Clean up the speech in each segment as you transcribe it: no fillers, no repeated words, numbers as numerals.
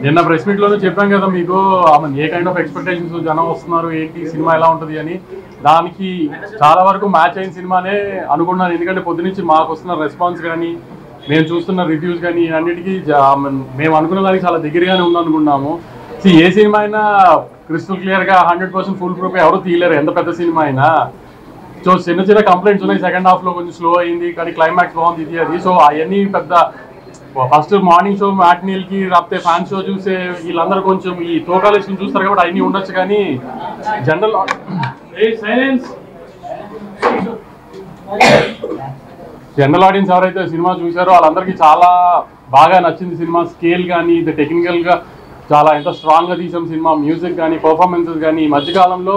నిన్న press meet లోనే చెప్పాం కదా మీకు ఏ కైండ్ ఆఫ్ ఎక్స్పెక్టేషన్స్ జనం వస్తున్నారు, ఏంటి సినిమా ఎలా ఉంటుంది అని. దానికి చాలా వరకు మ్యాచ్ అయిన సినిమానే అనుకున్నాను. ఎందుకంటే పొద్దునుంచి మాకు వస్తున్న రెస్పాన్స్ కానీ, మేము చూస్తున్న రివ్యూస్ కానీ అన్నిటికీ మేము అనుకున్న దానికి చాలా దగ్గరగానే ఉందనుకున్నాము. ఏ సినిమా అయినా క్రిస్టల్ క్లియర్ గా 100% ఫుల్ ప్రూఫ్ ఎవరు తీయలేరు, ఎంత పెద్ద సినిమా అయినా. సో చిన్న చిన్న కంప్లైంట్స్ ఉన్నాయి. సెకండ్ హాఫ్ లో కొంచెం స్లో అయింది, కానీ క్లైమాక్స్ బాగుంది ఇది అది. సో అవన్నీ పెద్ద ఫస్ట్ మార్నింగ్ షో మ్యాట్నీల్కి రాకపోతే ఫ్యాన్ షో చూసే వీళ్ళందరూ కొంచెం ఈ తోకాలేసుకుని చూస్తారు కాబట్టి అవన్నీ ఉండొచ్చు. కానీ జనరల్ ఆడియన్స్ ఎవరైతే సినిమా చూసారో వాళ్ళందరికీ చాలా బాగా నచ్చింది సినిమా. స్కేల్ కానీ, ఇది టెక్నికల్ గా చాలా ఎంత స్ట్రాంగ్ గా తీసాం సినిమా. మ్యూజిక్ కానీ, పర్ఫార్మెన్సెస్ కానీ ఈ మధ్యకాలంలో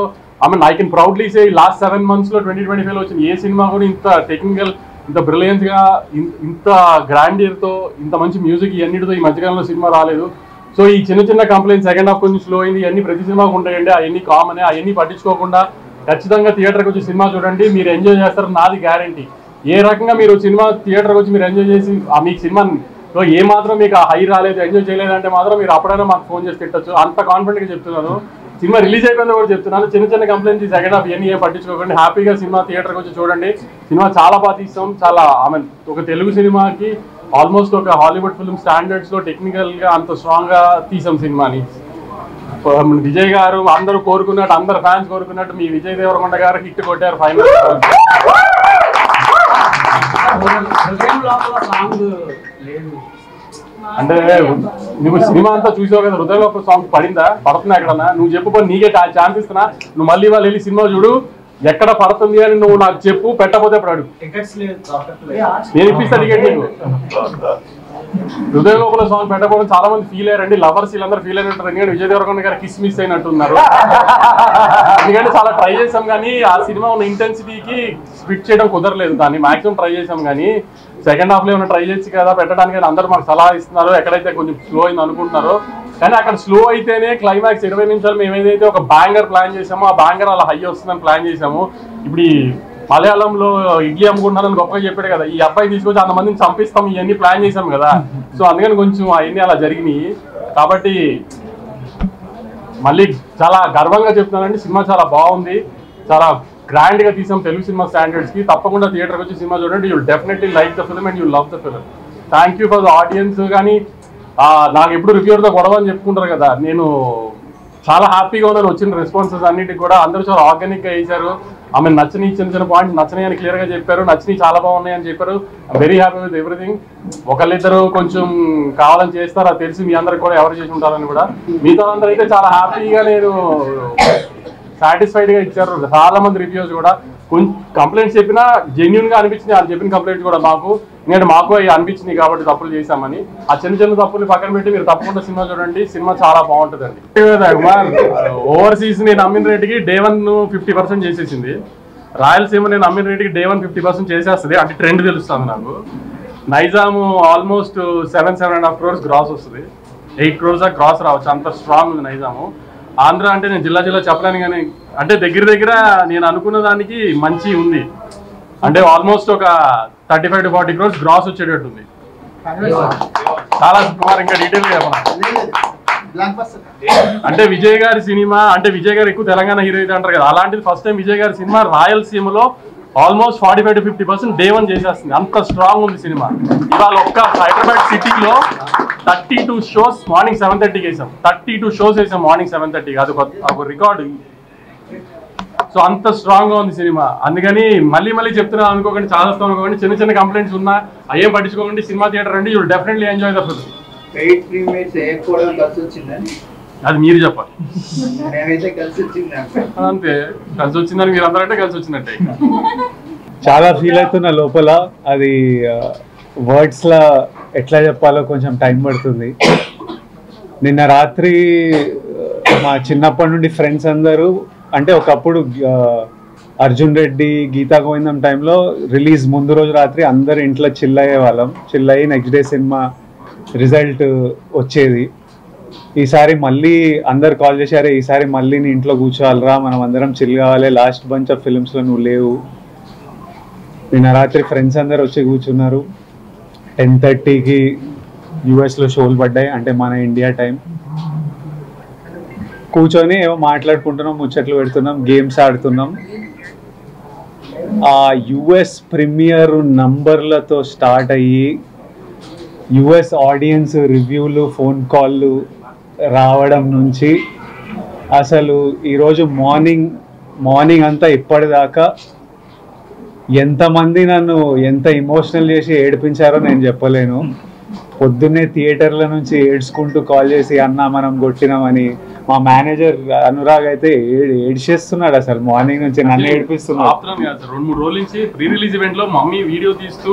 I can proudly say last 7 months లో 2025 వచ్చిన ఏ సినిమా కూడా ఇంత టెక్నికల్, ఇంత బ్రిలియన్స్ గా, ఇంత గ్రాండియర్ తో, ఇంత మంచి మ్యూజిక్ ఇవన్నిటితో ఈ మధ్యకాలంలో సినిమా రాలేదు. సో ఈ చిన్న చిన్న కంప్లైంట్స్ సెకండ్ హాఫ్ కొంచెం స్లో అయింది, ఇవన్నీ ప్రతి సినిమాకు ఉంటాయండి. అవన్నీ కామన్. అవన్నీ పట్టించుకోకుండా ఖచ్చితంగా థియేటర్కి వచ్చి సినిమా చూడండి, మీరు ఎంజాయ్ చేస్తారు, నాది గ్యారంటీ. ఏ రకంగా మీరు సినిమా థియేటర్కి వచ్చి మీరు ఎంజాయ్ చేసి మీకు సినిమాలో ఏ మాత్రం మీకు హై రాలేదు, ఎంజాయ్ చేయలేదంటే మాత్రం మీరు అప్పుడైనా మాకు ఫోన్ చేసి తిట్టచ్చు. అంత కాన్ఫిడెంట్గా చెప్తున్నాను. సినిమా రిలీజ్ అయిపోయిందో కూడా చెప్తున్నాను. చిన్న చిన్న కంప్లైంట్స్ సెకండ్ హాఫ్ ఇవన్నీ ఏం పట్టించుకోకండి, హ్యాపీగా సినిమా థియేటర్కి వచ్చి చూడండి. సినిమా చాలా బాగా తీస్తాం. చాలా ఒక తెలుగు సినిమాకి ఆల్మోస్ట్ ఒక హాలీవుడ్ ఫిల్మ్ స్టాండర్డ్స్ లో టెక్నికల్ గా అంత స్ట్రాంగ్ గా తీసాం సినిమాని. విజయ్ గారు అందరూ కోరుకున్నట్టు, అందరు ఫ్యాన్స్ కోరుకున్నట్టు మీ విజయ్ దేవరకొండ గారు హిట్ కొట్టారు ఫైనల్. అంటే నువ్వు సినిమా అంతా చూసావు కదా, హృదయ లోపల సాంగ్ పడిందా, పడుతున్నా ఎక్కడన్నా? నువ్వు చెప్పు, నీకే ఛాన్స్ ఇస్తున్నా. నువ్వు మళ్ళీ వాళ్ళు వెళ్ళి సినిమా చూడు, ఎక్కడ పడుతుంది అని నువ్వు నాకు చెప్పు, పెట్టకపోతే అప్పుడు అడుగు, నేను ఇప్పిస్తా టికెట్ నీకు. హృదయ లోపల సాంగ్ పెట్టకపోవడం చాలా మంది ఫీల్ అయ్యారండి, లవర్స్ వీళ్ళందరూ ఫీల్ అయినట్టు. ఎందుకంటే విజయ్ దేవరకొండ గారు కిస్ మిస్ అయినట్టున్నారు. ఎందుకంటే చాలా ట్రై చేసాం కానీ ఆ సినిమా ఉన్న ఇంటెన్సిటీకి స్పిట్ చేయడం కుదరలేదు. దాన్ని మాక్సిమం ట్రై చేసాం కానీ సెకండ్ హాఫ్ లో ఏమైనా ట్రై చేయొచ్చు కదా పెట్టడానికి అని అందరూ మాకు సలహా ఇస్తున్నారు. ఎక్కడైతే కొంచెం స్లో అయింది అనుకుంటున్నారో, కానీ అక్కడ స్లో అయితేనే క్లైమాక్స్ 20 నిమిషాలు మేము ఏదైతే ఒక బ్యాంగర్ ప్లాన్ చేసామో ఆ బ్యాంగర్ అలా హై వస్తుందని ప్లాన్ చేసాము. ఇప్పుడు ఈ మలయాళంలో ఇడ్లీ అమ్ముకుంటున్నారని గొప్పగా చెప్పాడు కదా, ఈ అబ్బాయి తీసుకొచ్చి అంతమందిని చంపిస్తాం ఇవన్నీ ప్లాన్ చేసాం కదా. సో అందుకని కొంచెం అవన్నీ అలా జరిగినాయి. కాబట్టి మళ్ళీ చాలా గర్వంగా చెప్తున్నానండి, సినిమా చాలా బాగుంది, చాలా గ్రాండ్ గా తీసాం తెలుగు సినిమా స్టాండర్డ్స్ కి. తప్పకుండా థియేటర్కి వచ్చి సినిమా చూడండి, you definitely like the film and you love the film. Thank you for the audience. కానీ నాకు ఎప్పుడు రివ్యూర్తో గొడవ అని చెప్పుకుంటారు కదా, నేను చాలా హ్యాపీగా ఉన్నాను వచ్చిన రెస్పాన్సెస్ అన్నిటికి కూడా. అందరూ చాలా ఆర్గానిక్ గా వేశారు. నచ్చని చిన్న చిన్న పాయింట్స్ నచ్చని అని క్లియర్ గా చెప్పారు, నచ్చని చాలా బాగున్నాయి అని చెప్పారు. I'm very happy with everything. ఒకళ్ళిద్దరు కొంచెం కావాలని చేస్తారు, అది తెలిసి మీ అందరికి కూడా ఎవరు చేసి ఉంటారని కూడా. మిగతా అందరూ అయితే చాలా హ్యాపీగా నేను సాటిస్ఫైడ్ గా ఇచ్చారు. చాలా మంది రివ్యూస్ కూడా కొంచెం కంప్లైంట్స్ చెప్పినా జెన్యున్ గా అనిపించింది. వాళ్ళు చెప్పిన కంప్లైంట్స్ కూడా మాకు, ఎందుకంటే మాకు అవి అనిపించింది కాబట్టి తప్పులు చేశామని. ఆ చిన్న చిన్న తప్పులు పక్కన పెట్టి మీరు తప్పకుండా సినిమా చూడండి, సినిమా చాలా బాగుంటుందండి. ఓవర్సీస్ నేను నమ్మిన రేటుకి Day 1 50% చేసేసింది. రాయలసీమ నేను నమ్మిన రేటుకి Day 1 50% చేసేస్తుంది. అంటే ట్రెండ్ తెలుస్తుంది నాకు. నైజాము ఆల్మోస్ట్ 7.5 crores గ్రాస్ వస్తుంది, 8 crores గ్రాస్ రావచ్చు, అంత స్ట్రాంగ్ ఉంది నైజాము. ఆంధ్ర అంటే నేను జిల్లా చెప్పలేను కానీ అంటే దగ్గర నేను అనుకున్న దానికి మంచి ఉంది. అంటే ఆల్మోస్ట్ ఒక 35 to 40 crores గ్రాస్ వచ్చేటట్టు ఉంది. చాలా కుమార్ ఇంకా డీటెయిల్ గా అంటే విజయ్ గారి సినిమా, అంటే విజయ్ గారు ఎక్కువ తెలంగాణ హీరో అయితే అంటారు కదా, అలాంటిది ఫస్ట్ టైం విజయ్ గారి సినిమా రాయలసీమలో ఆల్మోస్ట్ 45 to 50% Day 1 చేసేస్తుంది. అంత స్ట్రాంగ్ ఉంది సినిమా. ఇవాళ ఒక్క హైదరాబాద్ సిటీలో 32 shows మార్నింగ్ 7:30కి వేసాం. 32 shows వేసాం మార్నింగ్ 7:30కి. అది ఒక రికార్డు. సో అంత స్ట్రాంగ్ గా ఉంది సినిమా. అందుకని మళ్ళీ చెప్తున్నా అనుకోకండి, చాలా వస్తాం అనుకోకండి. చిన్న చిన్న కంప్లైంట్స్ ఉన్నా అయ్యేం పట్టించుకోకండి, సినిమా థియేటర్ రండి, you will definitely enjoy the film. అది మీరు చెప్పాలి. అంతే, కలిసి వచ్చిందని మీరు అందరంటే కలిసి వచ్చినట్టే. చాలా ఫీల్ అవుతున్నా లోపల, అది వర్డ్స్ లా ఎట్లా చెప్పాలో కొంచెం టైం పడుతుంది. నిన్న రాత్రి మా చిన్నప్పటి నుండి ఫ్రెండ్స్ అందరూ, అంటే ఒకప్పుడు అర్జున్ రెడ్డి, గీతా గోవిందం టైంలో రిలీజ్ ముందు రోజు రాత్రి అందరు ఇంట్లో చిల్ అయ్యే వాళ్ళం. చిల్ అయ్యి నెక్స్ట్ డే సినిమా రిజల్ట్ వచ్చేది. ఈసారి మళ్ళీ అందరు కాల్ చేశారు, ఈసారి మళ్ళీ నీ ఇంట్లో కూర్చోవాలరా, మనం అందరం చిల్ కావాలి, లాస్ట్ బంచ్ ఆఫ్ ఫిల్మ్స్లో నువ్వు లేవు. నిన్న రాత్రి ఫ్రెండ్స్ అందరు వచ్చి కూర్చున్నారు. 10:30కి యూఎస్లో షోలు పడ్డాయి, అంటే మన ఇండియా టైం. కూర్చొని ఏమో మాట్లాడుకుంటున్నాం, ముచ్చట్లు పెడుతున్నాం, గేమ్స్ ఆడుతున్నాం. ఆ యుఎస్ ప్రీమియర్ నంబర్లతో స్టార్ట్ అయ్యి యుఎస్ ఆడియన్స్ రివ్యూలు, ఫోన్ కాళ్ళు రావడం నుంచి అసలు ఈరోజు మార్నింగ్ అంతా ఇప్పటిదాకా ఎంతమంది నన్ను ఎంత ఎమోషనల్ చేసి ఏడిపించారో నేను చెప్పలేను. పొద్దున్నే థియేటర్ల నుంచి ఏడ్చుకుంటూ కాల్ చేసి అన్న మనం కొట్టినామని. మా మేనేజర్ అనురాగ్ అయితే ఏడ్చేస్తున్నాడు అసలు, మార్నింగ్ నుంచి నన్ను ఏడిపిస్తున్నాడు. 2-3 రోజుల నుంచి ప్రీ రిలీజ్ ఈవెంట్ లో మమ్మీ వీడియో తీస్తూ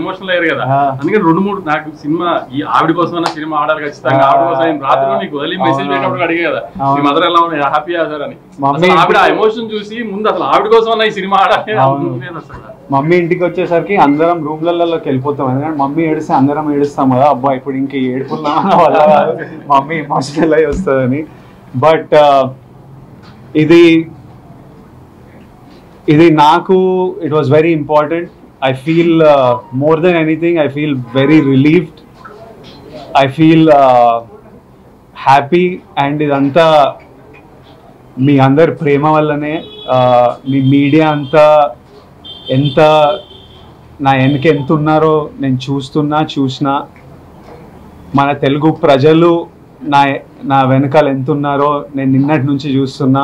ఎమోషనల్ అయ్యారు కదా, అందుకని 2-3 నాకు సినిమా ఈ ఆవిడ కోసం సినిమా ఆడాలి ఖచ్చితంగా, ఆవిడ కోసం రాత్రి నీకు వదిలి మెసేజ్ పెట్టినప్పుడు అడిగే కదా మీ మదర్ ఎలా ఉన్నాయి, హ్యాపీ సార్ అని. ఆవిడ ఎమోషన్ చూసి ముందు అసలు ఆవిడ కోసం ఈ సినిమా ఆడాలి అసలు. మమ్మీ ఇంటికి వచ్చేసరికి అందరం రూమ్లలోకి వెళ్ళిపోతాం, ఎందుకంటే మమ్మీ ఏడిస్తే అందరం ఏడుస్తాం కదా, అబ్బా ఇప్పుడు ఇంక ఏడుపున్నా వల్ల మమ్మీ ఎమోషనల్ అయ్యి వస్తుందని. బట్ ఇది నాకు it was very important. I feel more than anything I feel very relieved, I feel happy. And ఇదంతా మీ అందరి ప్రేమ వల్లనే. మీ మీడియా అంతా ఎంత నా వెనక ఎంత ఉన్నారో నేను చూసినా, మన తెలుగు ప్రజలు నా వెనకాల ఎంత ఉన్నారో నేను నిన్నటి నుంచి చూస్తున్నా.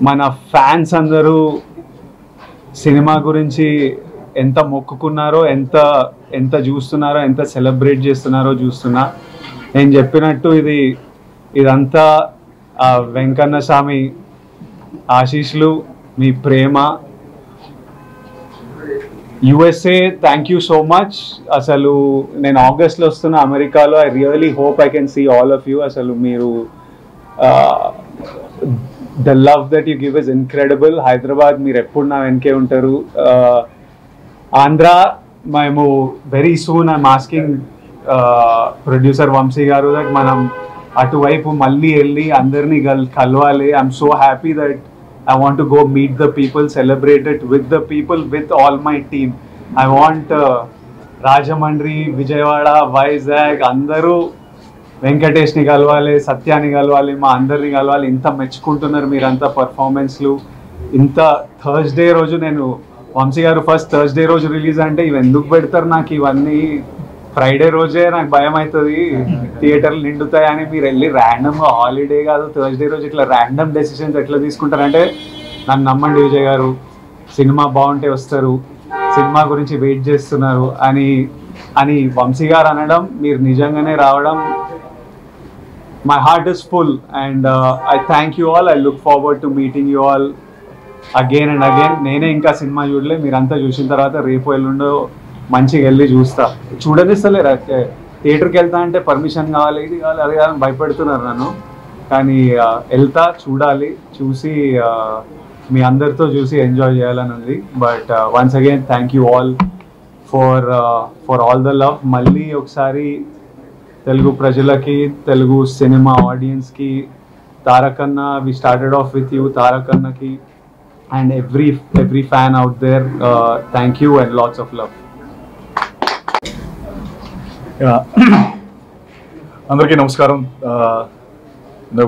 మన ఫ్యాన్స్ అందరూ సినిమా గురించి ఎంత మొక్కుకున్నారో, ఎంత చూస్తున్నారో, ఎంత సెలబ్రేట్ చేస్తున్నారో చూస్తున్నా. నేను చెప్పినట్టు ఇదంతా ఆ వెంకన్న స్వామి ఆశీస్సులు, మీ ప్రేమ. USA thank you so much. అసలు నేను ఆగస్ట్లో వస్తున్నా అమెరికాలో. I really hope I can see all of you. అసలు మీరు the love that you give is incredible. Hyderabad మీరు ఎప్పుడు నా వెనకే ఉంటారు. ఆంధ్ర మేము very soon I'm asking producer Vamshi garu that మనం అటువైపు మళ్ళీ వెళ్ళి అందరినీ కలవాలి. I'm so happy that I want to go meet the people, celebrate it with the people, with all my team. I want Rajamandri, Vijayawada, Vizag, andaru Venkatesh ni kalvali, Satya ni kalvali, ma andarni kalvali. Inta మెచ్చుకుంటున్నారు మీరంతా పర్ఫార్మెన్స్లు. ఇంత Thursday రోజు నేను వంశీ గారు first Thursday రోజు release అంటే ఇవి ఎందుకు పెడతారు నాకు ఇవన్నీ, ఫ్రైడే రోజే నాకు భయం అవుతుంది థియేటర్లు నిండుతాయని. మీరు వెళ్ళి ర్యాండమ్గా హాలిడే కాదు థర్స్డే రోజు ఇట్లా ర్యాండమ్ డెసిషన్స్ ఎట్లా తీసుకుంటారంటే, నన్ను నమ్మండి విజయ్ గారు, సినిమా బాగుంటే వస్తారు, సినిమా గురించి వెయిట్ చేస్తున్నారు అని వంశీ గారు అనడం, మీరు నిజంగానే రావడం, my heart is full. And I thank you all. I look forward to meeting you all again and again. నేనే ఇంకా సినిమా చూడలే, మీరంతా చూసిన తర్వాత రేపు ఎల్లుండో మంచిగా వెళ్ళి చూడనిస్తలేరు. థియేటర్కి వెళ్తా అంటే పర్మిషన్ కావాలి, ఇది కావాలి, అది కావాలని భయపెడుతున్నారు నన్ను. కానీ వెళ్తా, చూడాలి, చూసి మీ అందరితో చూసి ఎంజాయ్ చేయాలని ఉంది. But once again thank you all for all the love. మళ్ళీ ఒకసారి తెలుగు ప్రజలకి, తెలుగు సినిమా ఆడియన్స్కి, Tarakanna, we started off with you, తారకన్నకి and every fan out there, thank you and lots of love. అందరికీ నమస్కారం.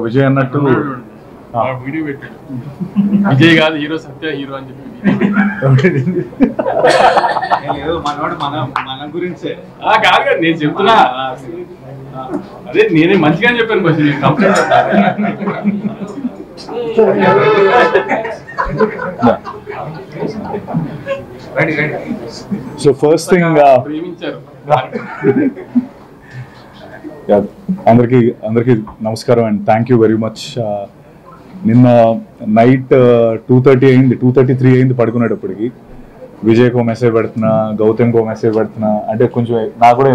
విజయ్ అన్నట్టు వీడియో పెట్టాడు, విజయ్ కాదు హీరో, సత్య హీరో అని చెప్పి. మన గురించే కాదు, నేను చెప్తున్నా, అదే నేనే మంచిగానే చెప్పాను కొంచెం కంప్లైంట్. సో ఫస్ట్ థింగ్ ప్రేమించారు. అందరికీ నమస్కారం and thank you very much. నిన్న నైట్ 2:30 అయింది, 2:33 అయింది పడుకునేటప్పటికి. విజయ్కో మెసేజ్ పెడుతున్నా, గౌతమ్కో మెసేజ్ పెడుతున్నా, అంటే కొంచెం నాకు కూడా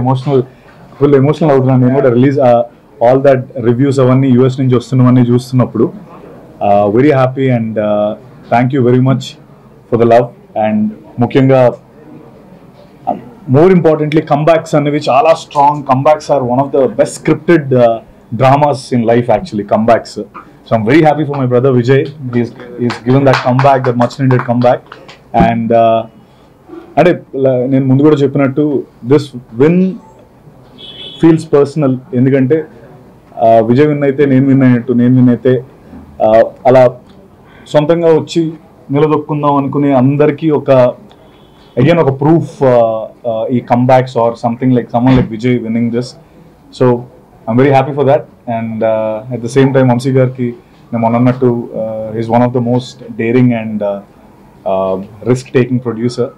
ఫుల్ ఎమోషనల్ అవుతున్నాను. నేను కూడా రిలీజ్ ఆల్ దట్ రివ్యూస్ అవన్నీ యూఎస్ నుంచి వస్తున్నవన్నీ చూస్తున్నప్పుడు very happy and thank you very much for the love. And ముఖ్యంగా మోర్ ఇంపార్టెంట్లీ కంబ్యాక్స్ అనేవి చాలా strong. Comebacks are one of the best scripted dramas in life actually, comebacks. So I'm very happy for my brother Vijay. Is given that comeback, that much needed comeback. And అంటే నేను ముందు కూడా చెప్పినట్టు this win feels personal. ఎందుకంటే Vijay win అయితే నేను win అయినట్టు, నేను విన్ అయితే అలా సొంతంగా వచ్చి నిలదొక్కుందాం అనుకునే అందరికీ అగైన్ ఒక ప్రూఫ్ ఈ comebacks are something like someone like Vijay winning this. So I'm very happy for that. And at the same time Vamshi గారికి నేను మొన్న అన్నట్టు is one of the most daring and risk taking producer.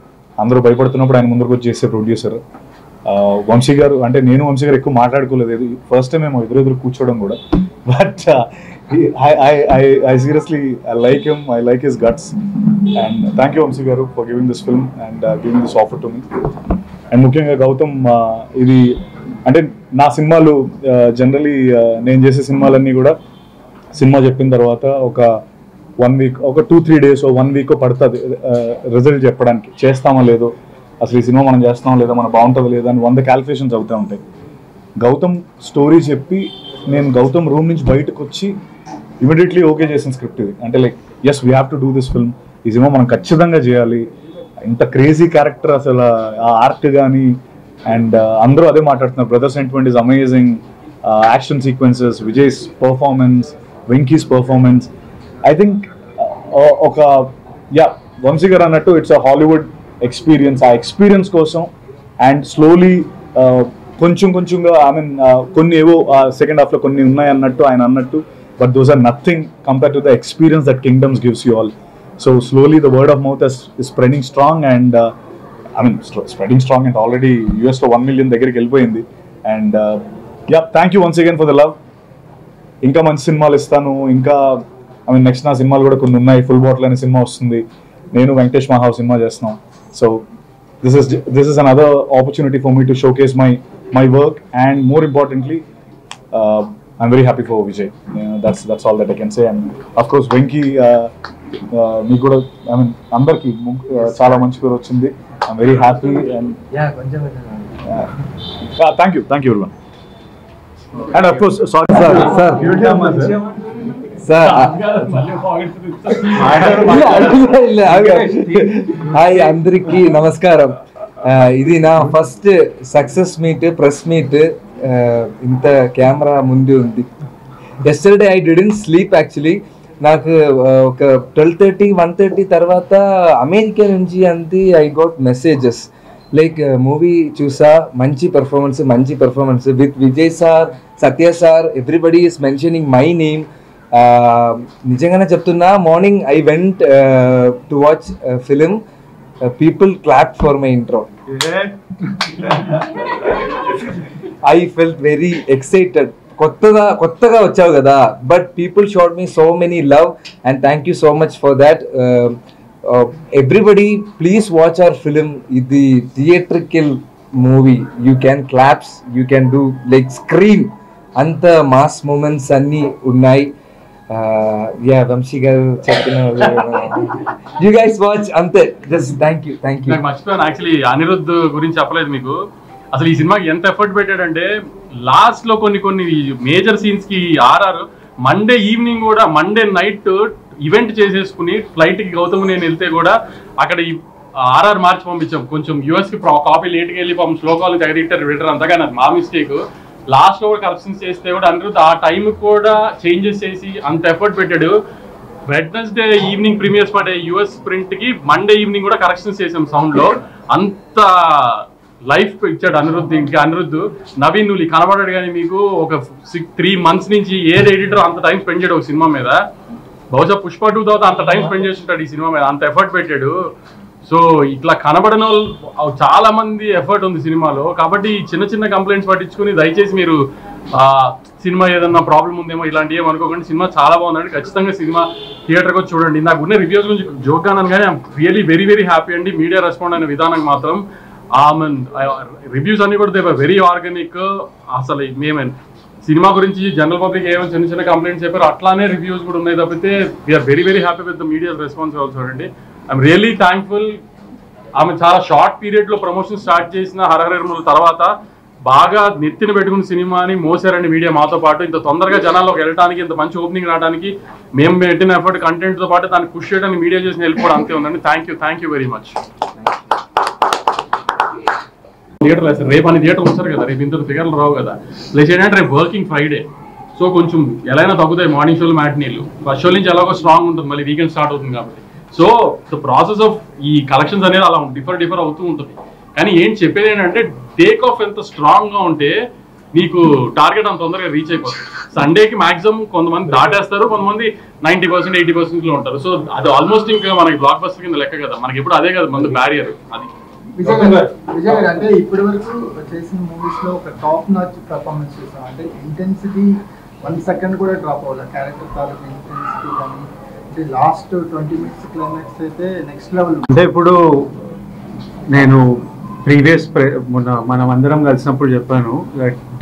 అందరూ భయపడుతున్నప్పుడు ఆయన ముందుకు వచ్చి చేసే ప్రొడ్యూసర్. వంశీ గారు అంటే నేను వంశీ గారు ఎక్కువ మాట్లాడుకోలేదు, ఫస్ట్ టైం మేము ఎదురెదురు కూర్చోవడం కూడా. But I seriously like him, I like his guts, and thank you Vamsi గారు for giving this film and giving this offer to me. And ముఖ్యంగా గౌతమ్, ఇది అంటే నా సినిమాలు జనరలీ నేను చేసే సినిమాలన్నీ కూడా సినిమా చెప్పిన తర్వాత ఒక 1 వీక్, ఒక 2-3 days, 1 week పడుతుంది రిజల్ట్ చెప్పడానికి. చేస్తామో లేదో, అసలు ఈ సినిమా మనం చేస్తామో లేదో, మనం బాగుంటుందో లేదో అని 100 క్యాలిక్యులేషన్స్ అవుతూ ఉంటాయి. గౌతమ్ స్టోరీ చెప్పి నేను గౌతమ్ రూమ్ నుంచి బయటకు వచ్చి ఇమీడియట్లీ ఓకే చేసిన స్క్రిప్ట్ ఇది. అంటే like yes we have to do this film, ఈ సినిమా మనం ఖచ్చితంగా చేయాలి. ఇంత క్రేజీ క్యారెక్టర్, అసలు ఆ ఆర్ట్ కానీ, అండ్ అందరూ అదే మాట్లాడుతున్నారు. Brother sentiment is amazing, action sequences, Vijay's performance, Venky's performance. I think ఒక వంశీ గారు అన్నట్టు ఇట్స్ అ హాలీవుడ్ ఎక్స్పీరియన్స్. ఆ ఎక్స్పీరియన్స్ కోసం అండ్ స్లోలీ కొంచెంగా ఐ మీన్ కొన్ని ఏవో సెకండ్ హాఫ్లో కొన్ని ఉన్నాయి అన్నట్టు ఆయన అన్నట్టు, but those are nothing compare to the experience that Kingdom's gives you all. So slowly the word of mouth is spreading strong and I mean spreading strong and already యూఎస్లో 1 million దగ్గరికి వెళ్ళిపోయింది. And thank you once again for the love. ఇంకా మంచి సినిమాలు ఇస్తాను. ఇంకా I mean next నా సినిమాలు కూడా కొన్ని ఉన్నాయి. ఫుల్ బాటిల్ అనే సినిమా వస్తుంది, నేను వెంకటేష్ మహావ్ సినిమా చేస్తున్నాం. So this is another opportunity for me to showcase my work, and more importantly I'm very happy for Vijay. That's all that I can say. And of course Venki, me kuda I mean andarki chaala manchi peru vachindi. I'm very happy and thank you everyone. And of course sorry sir hi అందరికి నమస్కారం. ఇది నా first success meet, press meet ఇంత camera ముందు ఉంది. Yesterday I didn't sleep actually. నాకు ఒక 12:30, 1:30 తర్వాత అమెరికా నుంచి అంతే I got messages like movie చూసా, మంచి performance with Vijay sir, Satya sir, everybody is mentioning my name. నిజంగానే చెప్తున్నా, morning I went to watch film, people clap for my intro. I felt very excited. కొత్తగా వచ్చావు కదా, but people showed me so many love and thank you so much for that. Everybody please watch our film. ఇది theatrical movie. You can claps, you can do like scream, అంత mass moments అన్నీ ఉన్నాయి. వంశీ గారు చెప్పిన you guys watch అంతే. Just thank you. మర్చిపోయాను actually, Anirudh గురించి చెప్పలేదు మీకు. అసలు ఈ సినిమాకి ఎంత ఎఫర్ట్ పెట్టాడంటే, లాస్ట్ లో కొన్ని మేజర్ సీన్స్ కి ఆర్ఆర్ మండే ఈవినింగ్ కూడా, మండే నైట్ ఈవెంట్ చేసేసుకుని ఫ్లైట్ కి గౌతమ్ నేను వెళ్తే కూడా అక్కడ ఆర్ఆర్ మార్చి పంపించాం. కొంచెం యూఎస్ కి కాపీ లేట్కి వెళ్ళి పాపం శ్లోకాలు తెగదిట్టారు వింటర్ అంతగా, నాకు మా మిస్టేక్. లాస్ట్ లో కూడా కరెక్షన్స్ చేస్తే కూడా అనిరుద్ధ్ ఆ టైం కూడా చేంజెస్ చేసి అంత ఎఫర్ట్ పెట్టాడు. వెడ్నెస్డే ఈవినింగ్ ప్రీమియర్స్ పడే యూఎస్ ప్రింట్ కి మండే ఈవినింగ్ కూడా కరెక్షన్స్ చేసాం సౌండ్ లో. అంత లైఫ్ ఇచ్చాడు అనిరుద్ధ్. ఇంకా అనిరుద్ధ్ నవీన్ నువ్వు కనబడాడు కానీ మీకు ఒక 3 months నుంచి ఏ ఎడిటర్ అంత టైం స్పెండ్ చేయడు ఒక సినిమా మీద. బహుశా పుష్ప 2 తర్వాత అంత టైం స్పెండ్ చేస్తుంటాడు ఈ సినిమా మీద, అంత ఎఫర్ట్ పెట్టాడు. సో ఇట్లా కనబడని వాళ్ళు చాలా మంది ఎఫర్ట్ ఉంది సినిమాలో. కాబట్టి చిన్న కంప్లైంట్స్ పట్టించుకుని దయచేసి మీరు సినిమా ఏదన్నా ప్రాబ్లం ఉందేమో ఇలాంటి ఏమనుకోకండి. సినిమా చాలా బాగుందండి, ఖచ్చితంగా సినిమా థియేటర్కి వచ్చి చూడండి. నాకు ఉన్న రివ్యూస్ గురించి జోక్గా అన్నాను కానీ I'm really very very happy అండి. మీడియా రెస్పాండ్ అయిన విధానం మాత్రం రివ్యూస్ అన్ని కూడా దే వర్ వెరీ ఆర్గానిక్. అసలు మేమే సినిమా గురించి జనరల్ పబ్లిక్ ఏమైనా చిన్న కంప్లైంట్స్ చెప్పారు, అట్లానే రివ్యూస్ కూడా ఉన్నాయి తప్పితే we're very very happy with the media response also అండి. I'm really thankful. ఆమె చాలా షార్ట్ పీరియడ్లో ప్రమోషన్ స్టార్ట్ చేసిన హరహరముల తర్వాత బాగా నెత్తిన పెట్టుకున్న సినిమాని మోసారండి మీడియా మాతో పాటు. ఇంత తొందరగా జనాల్లోకి వెళ్ళడానికి, ఇంత మంచి ఓపెనింగ్ రావడానికి మేము పెట్టిన ఎఫర్ట్, కంటెంట్తో పాటు దాన్ని పుష్ చేయడానికి మీడియా చేసిన హెల్ప్ కూడా అంతే ఉందండి. Thank you very much. థియేటర్లు వేస్తారు, రేపు అన్ని థియేటర్లు వస్తారు కదా, రేపు ఇంత ఫిగర్లు రావు కదా. ప్లస్ ఏంటంటే రేపు వర్కింగ్ ఫ్రైడే, సో కొంచెం ఎలా అయినా తగ్గుతాయి మార్నింగ్ షోలు మ్యాట్నీలు. ఫస్ట్ షో నుంచి ఎలాగో స్ట్రాంగ్ ఉంటుంది, మళ్ళీ వీకెండ్ స్టార్ట్ అవుతుంది కాబట్టి. సో ద ప్రాసెస్ ఆఫ్ ఈ కలెక్షన్స్ అనేది అలా డిఫర్ అవుతూ ఉంటుంది. కానీ ఏం చెప్పేది ఏంటంటే టేక్ ఆఫ్ ఎంత స్ట్రాంగ్ గా ఉంటే మీకు టార్గెట్ అంత తొందరగా రీచ్ అయిపోతుంది. సండేకి మాక్సిమం కొంతమంది దాటేస్తారు, కొంతమంది 90% 80% లో ఉంటారు. సో అది ఆల్మోస్ట్ ఇంకా మనకి బ్లాక్ బస్టర్ కింద లెక్క కదా, మనకి ఎప్పుడు అదే కదా ముందు బ్యారియర్. అది విజయ్ గారు అంటే ఇప్పటి వరకు చేసిన మూవీస్ లో ఒక టాప్ నాచ్ పర్ఫార్మెన్స్ చేసాం. అంటే ఇంటెన్సిటీ 1 సెకండ్ కూడా డ్రాప్ అవ్వాలి, క్యారెక్టర్ తాలూకు ఇంటెన్సిటీ కానీ. అంటే లాస్ట్ 20 minutes క్లైమాక్స్ అయితే నెక్స్ట్ లెవెల్. అంటే ఇప్పుడు నేను ప్రీవియస్ మనం అందరం కలిసినప్పుడు చెప్పాను,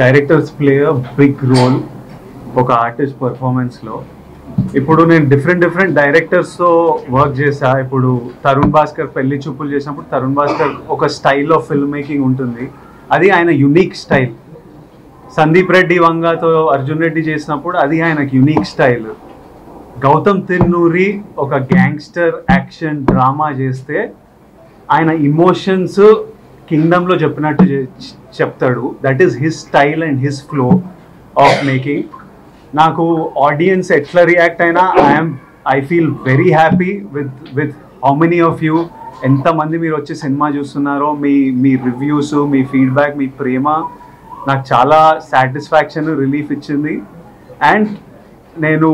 directors play a big role ఒక ఆర్టిస్ట్ పర్ఫార్మెన్స్లో. ఇప్పుడు నేను డిఫరెంట్ డైరెక్టర్స్తో వర్క్ చేశా. ఇప్పుడు తరుణ్ భాస్కర్ పెళ్లి చూపులు చేసినప్పుడు తరుణ్ భాస్కర్ ఒక స్టైల్ ఆఫ్ ఫిల్మ్ మేకింగ్ ఉంటుంది, అది ఆయన యునిక్ స్టైల్. సందీప్ రెడ్డి వంగాతో అర్జున్ రెడ్డి చేసినప్పుడు అది ఆయనకు యునిక్ స్టైల్. గౌతమ్ తిన్నూరి ఒక గ్యాంగ్స్టర్ యాక్షన్ డ్రామా చేస్తే ఆయన ఇమోషన్స్ కింగ్డమ్లో చెప్పినట్టు చెప్తాడు. That is his style and his flow of making. నాకు ఆడియన్స్ ఎట్లా రియాక్ట్ అయినా I feel very happy with how many of you, ఎంతమంది మీరు వచ్చి సినిమా చూస్తున్నారో, మీ రివ్యూస్, మీ ఫీడ్బ్యాక్, మీ ప్రేమ నాకు చాలా సాటిస్ఫాక్షన్, రిలీఫ్ ఇచ్చింది. అండ్ నేను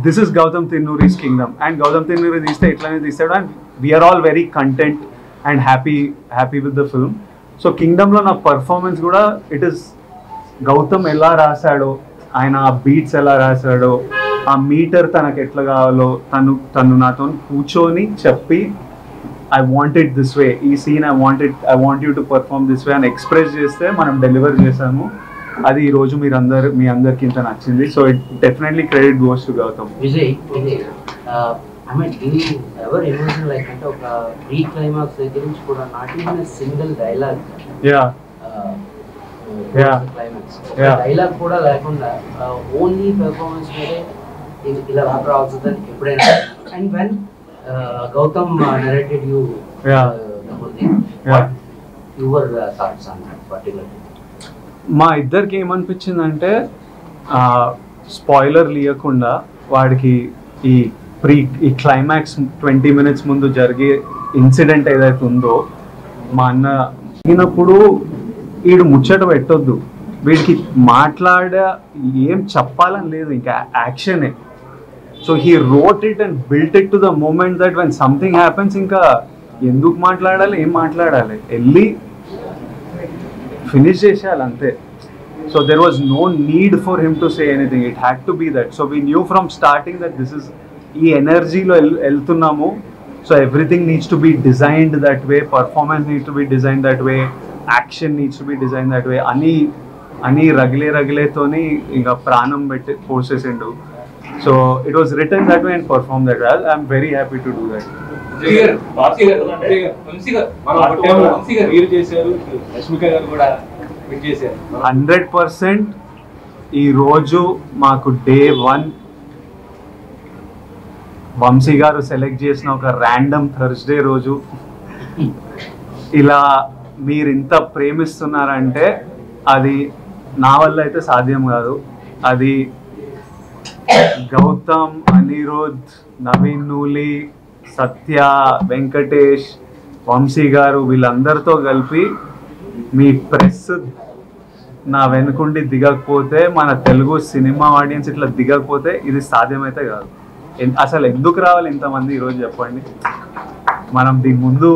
this is Gautam Tinnuri's Kingdom, and Gautam Tinnuri తీస్తే ఇట్లానే తీస్తాడు. And we're all very content and happy with the film. So కింగ్డమ్లో నా పర్ఫార్మెన్స్ కూడా ఇట్ ఈస్ గౌతమ్ ఎలా రాశాడో, ఆయన ఆ బీట్స్ ఎలా రాశాడో, ఆ మీటర్ తనకు ఎట్లా కావాలో తను నాతో కూర్చొని చెప్పి I want it this way, ఈ scene I want you to perform this way అని ఎక్స్ప్రెస్ చేస్తే మనం డెలివర్ చేసాము. అది ఈరోజు మీ అందరికి ఇంత నచ్చింది. So it definitely credit goes to Gautam. Vijay, I mean, do you ever imagine like అంటే ఒక ప్రీ క్లైమాక్స్ దగ్గర నుంచి కూడా not even single dialogue, climax dialogue కూడా లేకుండా ఓన్లీ పెర్ఫార్మెన్స్ మీదే ఇలా రావాల్సింది ఎప్పుడైనా? And when Gautam narrated you the whole thing, your thoughts on that particular? మా ఇద్దరికి ఏమనిపించిందంటే, స్పాయిలర్ లేకుండా వాడికి ఈ క్లైమాక్స్ 20 minutes ముందు జరిగే ఇన్సిడెంట్ ఏదైతే ఉందో, మా అన్న అయినప్పుడు వీడు ముచ్చట పెట్టొద్దు, వీడికి ఏం చెప్పాలని లేదు, ఇంకా యాక్షనే. So he wrote it and built it to the moment that when something happens ఇంకా ఎందుకు మాట్లాడాలి, ఏం మాట్లాడాలి, వెళ్ళి ఫినిష్ చేసేయాలి అంతే. So there was no need for him to say anything, it had to be that. So we knew from starting that this is ఈ ఎనర్జీలో వెళ్తున్నాము. So everything needs to be designed that way, performance needs to be design that way, action needs to be design that way అని రగిలేతోని ఇంకా ప్రాణం పెట్టి పోసేసిండు. So it was written that way and perform that way. I'm very happy to do that. 100% ఈరోజు మాకు day 1 Vamsi గారు select చేసిన ఒక ర్యాండమ్ థర్స్డే రోజు ఇలా మీరు ఇంత ప్రేమిస్తున్నారంటే అది నా వల్ల అయితే సాధ్యం కాదు. అది గౌతమ్, అనిరుద్, నవీన్ నూలి, సత్య, వెంకటేష్, వంశీ గారు వీళ్ళందరితో కలిపి మీ ప్రెస్ నా వెనుకుండి దిగకపోతే, మన తెలుగు సినిమా ఆడియన్స్ ఇట్లా దిగకపోతే ఇది సాధ్యమైతే కాదు. అసలు ఎందుకు రావాలి ఇంతమంది ఈరోజు చెప్పండి. మనం దీని ముందు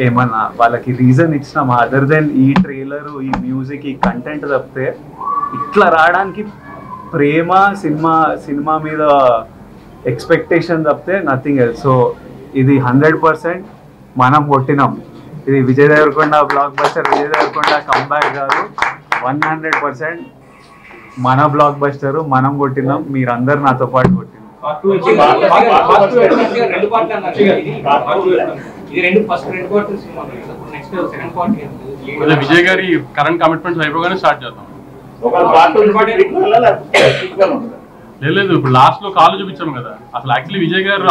ఏమన్నా వాళ్ళకి రీజన్ ఇచ్చినామా అదర్ దెన్ ఈ ట్రైలరు, ఈ మ్యూజిక్, ఈ కంటెంట్ తప్పితే? ఇట్లా రావడానికి ప్రేమ, సినిమా మీద ఎక్స్పెక్టేషన్ తప్పితే నథింగ్ ఎల్స్. సో ఇది 100% మనం కొట్టినాం. ఇది Vijay Deverakonda blockbuster, Vijay Deverakonda comeback కాదు, 100% మన బ్లాక్ బస్టర్, మనం కొట్టినాం, మీరందరు నాతో పాటు కొట్టినాం. విజయ్ గారి కరెంట్ కమిట్మెంట్స్ అయిపోగానే స్టార్ట్ చేద్దాం. లేదు ఇప్పుడు లాస్ట్ లో కాలు చూపించాం కదా, అసలు యాక్చువల్లీ విజయ్ గారు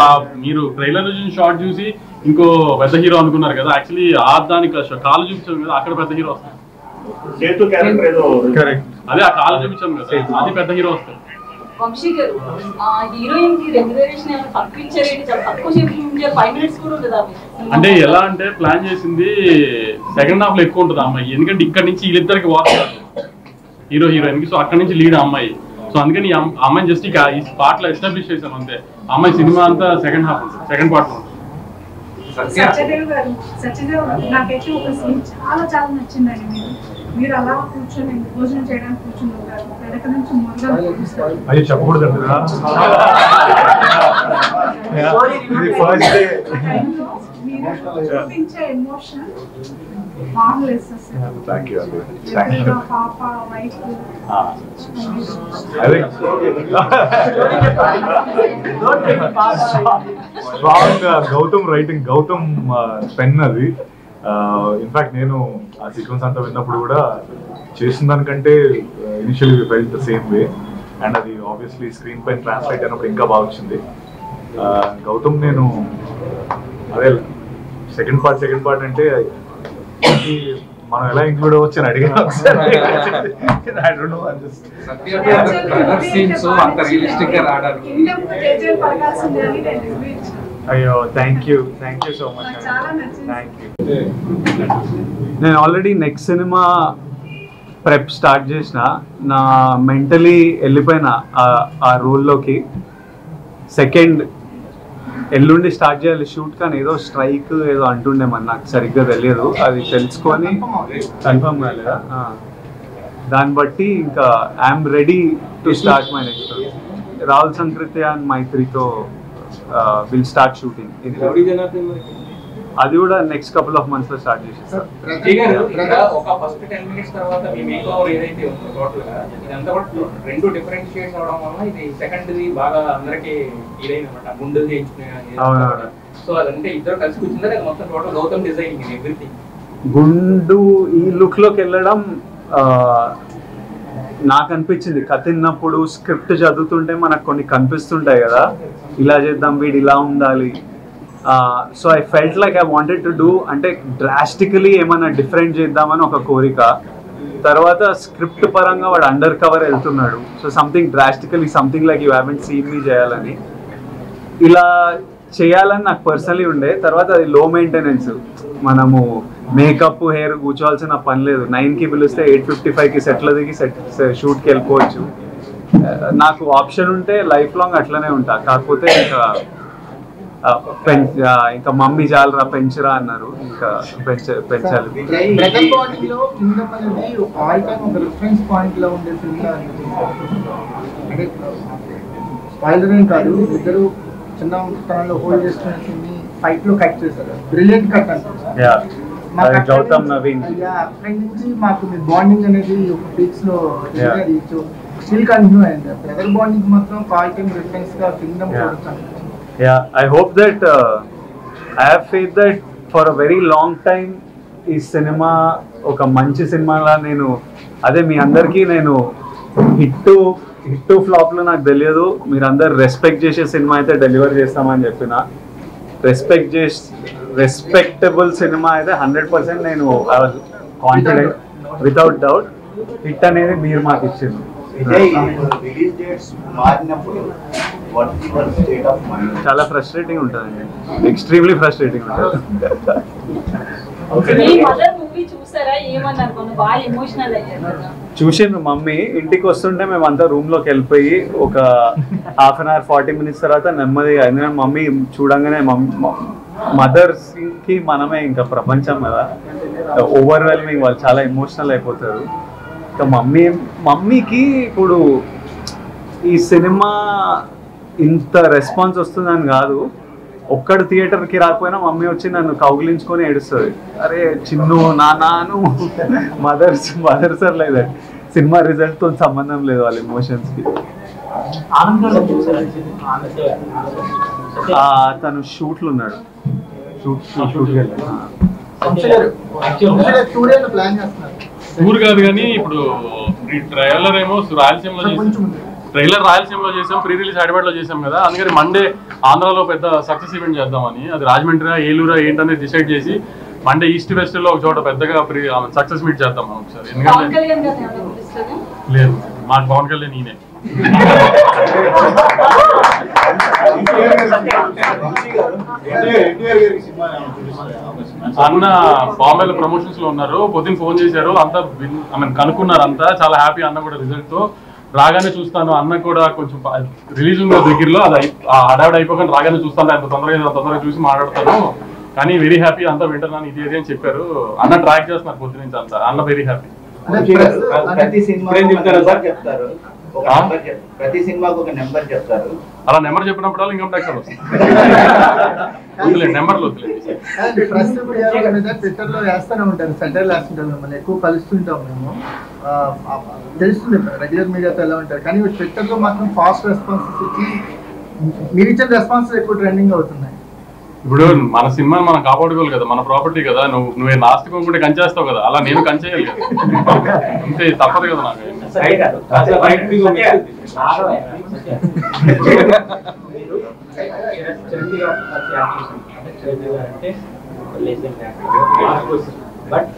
మీరు ట్రైలర్ చూసి షార్ట్ చూసి ఇంకో పెద్ద హీరో అనుకున్నారు కదా, యాక్చువల్లీ దానికి కాలు చూపించాం కదా, అక్కడ పెద్ద హీరో వస్తారు. అదే ఆ కాలు చూపించాం కదా, అది పెద్ద హీరో వస్తారు. వంశీ గారు హీరోయిన్ కి రెగ్యులరేషన్ ఏమైనా తక్కువ ఇచ్చారేంటి? చాలా తక్కువ సేపు 5 minutes కూడా ఉండదు. అంటే ఎలా అంటే ప్లాన్ చేసింది సెకండ్ హాఫ్ లో ఎక్కువ ఉంటుంది అమ్మాయి, ఎందుకంటే ఇక్కడ నుంచి వీళ్ళిద్దరికి వాస్తారు హీరో హీరోయిన్ కి, సో అక్కడ నుంచి లీడ్ అమ్మాయి. సో అందుకని ఈ అమ్మాయిని జస్ట్ ఈ పార్ట్ లో ఎస్టాబ్లిష్ చేశాను అంతే. అమ్మాయి సినిమా అంతా సెకండ్ హాఫ్ ఉంటుంది, సెకండ్ పార్ట్ ఉంటుంది. సత్యదేవ్ గారు, సత్యదేవ్ నాకైతే ఒక సీన్ చాలా చాలా నచ్చిందండి. మీరు అలా కూర్చొని భోజనం చేయడానికి కూర్చుని ఉంటారు, వెనక నుంచి మురగలు అది చెప్పకూడదు చూపించే ఎమోషన్ మామూలు పాప wife Gautam writing, Gautam pen అది. ఇన్ఫాక్ట్ నేను ఆ సీక్వెన్స్ అంతా విన్నప్పుడు కూడా చేసిన దానికంటే initially we felt the same way, and అది ఆబ్వియస్లీ స్క్రీన్ పైన ట్రాన్స్లేట్ అయినప్పుడు ఇంకా బాగా వచ్చింది. గౌతమ్ నేను అదే సెకండ్ పార్ట్ అంటే మనం ఎలా ఇంక్లూడ్ అవ్వచ్చు అని అడిగాను. అయ్యో thank you so much. Thank you. నేను already next cinema prep start చేసిన, నా మెంటలీ వెళ్ళిపోయిన ఆ రోల్లోకి. సెకండ్ ఎల్లుండి స్టార్ట్ చేయాలి షూట్, కానీ ఏదో స్ట్రైక్ ఏదో అంటుండే మరి నాకు సరిగ్గా తెలియదు, అది తెలుసుకొని కన్ఫర్మ్ కాలేదా, దాన్ని బట్టి ఇంకా I'm ready to start my next. Rahul Sankrityan and మైత్రితో విల్ స్టార్ట్ షూటింగ్. అది కూడా నెక్స్ట్ కపుల్ ఆఫ్ మంత్స్ లో స్టార్ట్ చేసేస్తాం. ఒక ఫస్ట్ 10 minutes తర్వాత మీ మేక్ ఓవర్ ఏదైతే ఉందో టోటల్ గా ఇదంతా కూడా రెండు డిఫరెంట్ షేడ్స్ అవడం వల్ల ఇది సెకండ్ది బాగా అందరికి ఇదైంది అన్నమాట. గుండు చేయించుకునే సో అదంటే ఇద్దరు కలిసి కూర్చుందా లేదా మొత్తం టోటల్ గౌతమ్ డిజైన్ ఇది ఎవ్రీథింగ్? గుండు ఈ లుక్ లోకి వెళ్ళడం నాకు అనిపించింది కథ విన్నప్పుడు, స్క్రిప్ట్ చదువుతుంటే మనకు కొన్ని కనిపిస్తుంటాయి కదా, ఇలా చేద్దాం వీడు ఇలా ఉండాలి. So I felt like I wanted to do, అంటే డ్రాస్టికలీ ఏమైనా డిఫరెంట్ చేద్దామని ఒక కోరిక. తర్వాత స్క్రిప్ట్ పరంగా వాడు అండర్ కవర్ వెళ్తున్నాడు, so something drastically something like you haven't seen me చేయాలని, ఇలా చేయాలని నాకు పర్సనలీ ఉండే. తర్వాత అది లో మెయింటెనెన్స్, మనము మేకప్ హెయిర్ కూర్చోవాల్సిన పని లేదు. 9కి పిలిస్తే 8:55కి సెట్లు దిగి షూట్కి వెళ్ళిపోవచ్చు. నాకు ఆప్షన్ ఉంటే లైఫ్ లాంగ్ అట్లనే ఉంటా. కాకపోతే ఇంకా మమ్మీ చాలరా పెంచురా అన్నారు, ఇంకా పెంచాలి. ఇద్దరు చిన్న స్థానంలో హోల్డ్ చేసుకుని ఫైట్ లో కట్ చేశారు, బ్రిలియంట్ కట్ అంటారు. గౌతమ్ నవీన్ అక్కడి నుంచి మాకు మీ బాండింగ్ అనేది ఒక పీక్స్ లో స్టిల్ కంటిన్యూ అయింది. బ్రదర్ బాండింగ్ మొత్తం కాల్ టైమ్ రిఫరెన్స్ గా కింగ్డమ్ చూడొచ్చు. Yeah, I hope that I have faith that for a very long time ఈ సినిమా ఒక మంచి సినిమాలా నేను అదే మీ అందరికీ నేను హిట్ ఫ్లాప్లో నాకు తెలియదు, మీరందరు రెస్పెక్ట్ చేసే సినిమా అయితే డెలివర్ చేస్తామని చెప్పిన. రెస్పెక్టబుల్ సినిమా అయితే 100% నేను కాన్ఫిడెంట్ వితౌట్ డౌట్ హిట్ అనేది మీరు మాకు ఇచ్చింది. చాలా ఫ్రస్ట్రేటింగ్ ఉంటుందండి, ఎక్స్ట్రీమ్లీ ఫ్రస్ట్రేటింగ్ ఉంటుంది. చూసిండ్రు మమ్మీ, ఇంటికి వస్తుంటే మేము అంతా రూమ్ లోకి వెళ్ళిపోయి ఒక 1/2 hour 40 minutes తర్వాత నెమ్మదిగా, ఎందుకంటే మమ్మీ చూడంగానే మదర్స్ కి మనమే ఇంకా ప్రపంచం కదా, ఓవర్వెల్మింగ్, వాళ్ళు చాలా ఎమోషనల్ అయిపోతారు. ఇంకా మమ్మీకి ఇప్పుడు ఈ సినిమా ఇంత రెస్పాన్స్ వస్తుందని కాదు, ఒక్కడు థియేటర్కి రాకపోయినా మమ్మీ వచ్చి నన్ను కౌగిలించుకొని ఏడుస్తుంది, అరే చిన్ను నాను mothers are like that. Cinema రిజల్ట్తో సంబంధం లేదు వాళ్ళ ఎమోషన్స్కి. తను షూట్లు ఉన్నాడు, టూర్ కాదు కానీ ఇప్పుడు ఈ ట్రైలర్ ఏమో రాయలసీమలో ట్రైలర్ రాయలసీమలో చేసాం, ప్రీ రిలీజ్ హైదరాబాద్లో చేసాం కదా, అందుకని మండే ఆంధ్రాలో పెద్ద సక్సెస్ ఈవెంట్ చేద్దామని, అది రాజమండ్రి ఏలూరు ఏంటనేది డిసైడ్ చేసి మండే ఈస్ట్ వెస్ట్ లో ఒక చోట పెద్దగా సక్సెస్ మీట్ చేద్దాం మనం ఒకసారి. ఎందుకంటే లేదు, మాకు పవన్ కళ్యాణ్ ఈయనే. అన్న బాంబేలో ప్రమోషన్స్ లో ఉన్నారు, పొద్దున్న ఫోన్ చేశారు, అంతా కనుక్కున్నారు, అంతా చాలా హ్యాపీ. అన్న కూడా రిజల్ట్ తో రాగానే చూస్తాను, అన్న కూడా కొంచెం రిలీజ్ ఉంది దగ్గరలో, అది హడావిడి అయిపోకుండా రాగానే చూస్తాను, అంత తొందరగా చూసి మాట్లాడతాను, కానీ వెరీ హ్యాపీ, అంతా వింటున్నాను ఇది అని చెప్పారు. అన్న ట్రాక్ చేస్తున్నారు పొద్దు నుంచి అంతా, అన్న వెరీ హ్యాపీ. ప్రతి సినిమాకు ఒక నెంబర్ చెప్తారు, అలా నెంబర్ చెప్పినప్పుడు ఇన్కమ్ ట్యాక్స్ వస్తుంది. నెంబర్లు ట్విట్టర్ లో వేస్తూనే ఉంటారు, సెంటర్ వేస్తుంటారు, మిమ్మల్ని ఎక్కువ కలుస్తుంటాం మేము, తెలుస్తుంది రెగ్యులర్ మీడియాతో ఎలా ఉంటారు, కానీ ట్విట్టర్ లో మాత్రం ఫాస్ట్ రెస్పాన్సెస్ ఇచ్చి మీరు ఇచ్చిన రెస్పాన్సెస్ ఎక్కువ ట్రెండింగ్ అవుతున్నాయి. ఇప్పుడు మన సినిమాని మనం కాపాడుకోవాలి కదా, మన ప్రాపర్టీ కదా, నువ్వే నాస్తికోకుంటే కంచేస్తావు కదా, అలా నేను కంచేయాలి కదా, అంతే తప్పదు కదా నాకు. బట్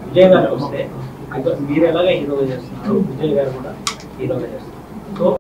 విజయ్ గారు వస్తే మీరు ఎలాగ హీరోగా చేస్తున్నారు, విజయ్ గారు కూడా హీరోగా చేస్తున్నారు. సో